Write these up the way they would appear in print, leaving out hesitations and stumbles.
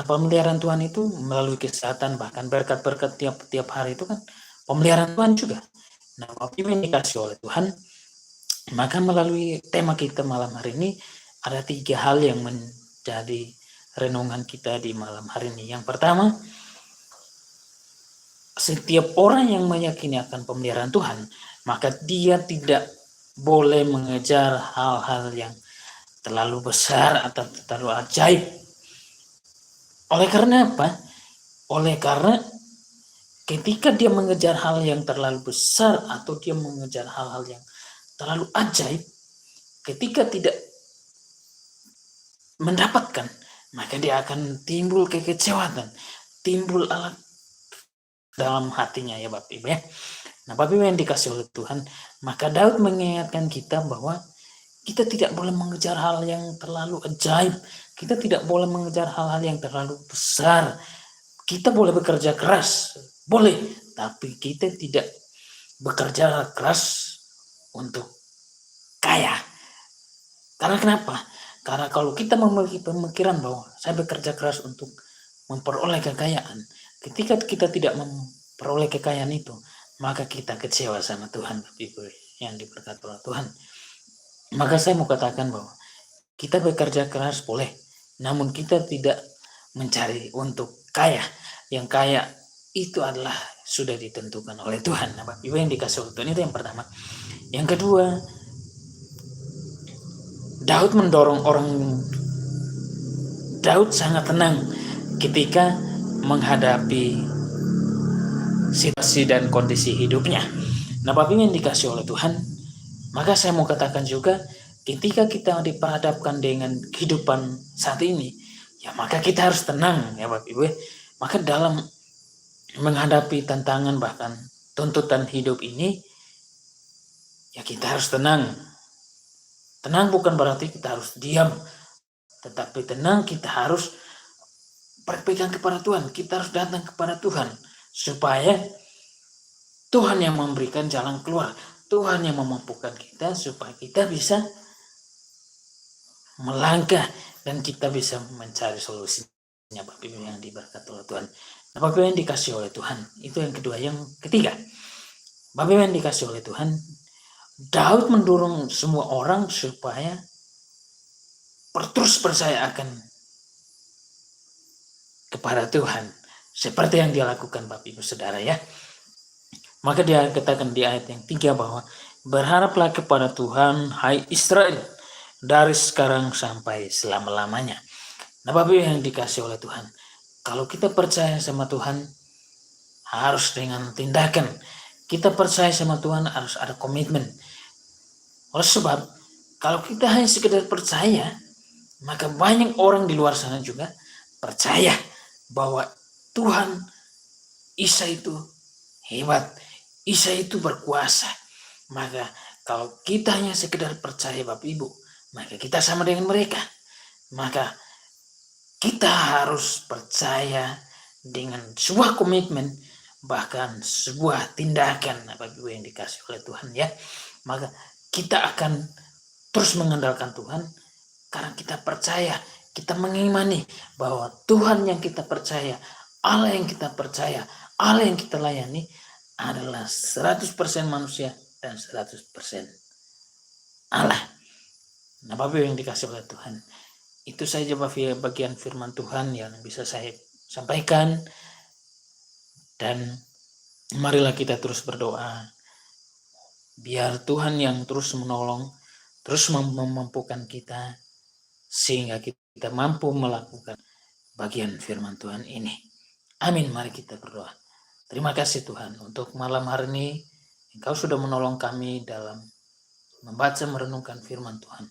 pemeliharaan Tuhan itu melalui kesehatan, bahkan berkat-berkat tiap hari itu kan pemeliharaan Tuhan juga. Nah, Bapak Ibu yang dikasih oleh Tuhan, maka melalui tema kita malam hari ini ada 3 hal yang menjadi renungan kita di malam hari ini. Yang pertama, setiap orang yang meyakini akan pemeliharaan Tuhan, maka dia tidak boleh mengejar hal-hal yang terlalu besar atau terlalu ajaib. Oleh karena apa? Oleh karena ketika dia mengejar hal yang terlalu besar atau dia mengejar hal-hal yang terlalu ajaib, ketika tidak mendapatkan, maka dia akan timbul kekecewaan, timbul alat dalam hatinya ya Bapak Ibu ya. Nah Bapak Ibu yang dikasih oleh Tuhan, maka Daud mengingatkan kita bahwa kita tidak boleh mengejar hal yang terlalu ajaib, kita tidak boleh mengejar hal-hal yang terlalu besar. Kita boleh bekerja keras, boleh, tapi kita tidak bekerja keras untuk kaya. Karena kenapa? Karena kalau kita memiliki pemikiran bahwa saya bekerja keras untuk memperoleh kekayaan, ketika kita tidak memperoleh kekayaan itu, maka kita kecewa sama Tuhan, Ibu yang diberkati oleh Tuhan. Maka saya mau katakan bahwa kita bekerja keras boleh, namun kita tidak mencari untuk kaya. Yang kaya itu adalah sudah ditentukan oleh Tuhan. Nah, Bapak Ibu yang dikasih oleh Tuhan, itu yang pertama. Yang kedua, Daud sangat tenang ketika menghadapi situasi dan kondisi hidupnya. Nah, Bapak Ibu yang dikasih oleh Tuhan, maka saya mau katakan juga, ketika kita diperhadapkan dengan kehidupan saat ini, ya maka kita harus tenang ya Bapak Ibu. Maka dalam menghadapi tantangan bahkan tuntutan hidup ini, ya kita harus tenang. Tenang bukan berarti kita harus diam, tetapi tenang kita harus berpegang kepada Tuhan. Kita harus datang kepada Tuhan supaya Tuhan yang memberikan jalan keluar, Tuhan yang memampukan kita supaya kita bisa melangkah dan kita bisa mencari solusinya Bapak Ibu yang diberkati oleh Tuhan. Nah, Bapak Ibu yang dikasih oleh Tuhan, itu yang kedua. Yang ketiga, Bapak Ibu yang dikasih oleh Tuhan, Daud mendorong semua orang supaya terus percaya akan kepada Tuhan seperti yang dia lakukan Bapak Ibu Saudara ya. Maka dia katakan di ayat yang 3 bahwa berharaplah kepada Tuhan hai Israel dari sekarang sampai selama-lamanya. Nah Bapak Ibu yang dikasih oleh Tuhan, kalau kita percaya sama Tuhan harus dengan tindakan. Kita percaya sama Tuhan harus ada komitmen. Oleh sebab kalau kita hanya sekedar percaya, maka banyak orang di luar sana juga percaya bahwa Tuhan Isa itu hebat, Isa itu berkuasa. Maka kalau kita hanya sekedar percaya Bapak Ibu, maka kita sama dengan mereka. Maka kita harus percaya dengan sebuah komitmen, bahkan sebuah tindakan Bapak Ibu yang dikasih oleh Tuhan ya. Maka kita akan terus mengandalkan Tuhan karena kita percaya, kita mengimani bahwa Tuhan yang kita percaya, Allah yang kita percaya, Allah yang kita layani adalah 100% manusia dan 100% Allah. Nah Bapak yang dikasih oleh Tuhan, itu saja bagian firman Tuhan yang bisa saya sampaikan. Dan marilah kita terus berdoa biar Tuhan yang terus menolong, terus memampukan kita sehingga kita mampu melakukan bagian firman Tuhan ini. Amin. Mari kita berdoa. Terima kasih Tuhan untuk malam hari ini Engkau sudah menolong kami dalam membaca merenungkan firman Tuhan.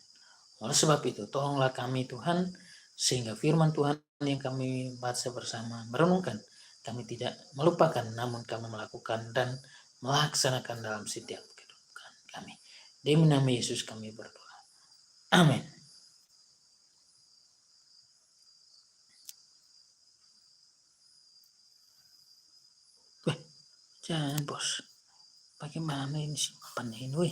Oleh sebab itu tolonglah kami Tuhan sehingga firman Tuhan yang kami baca bersama merenungkan kami tidak melupakan namun kami melakukan dan melaksanakan dalam setiap kehidupan kami. Demi nama Yesus kami berdoa. Amin. Jangan bos, bagaimana ini simpan ini?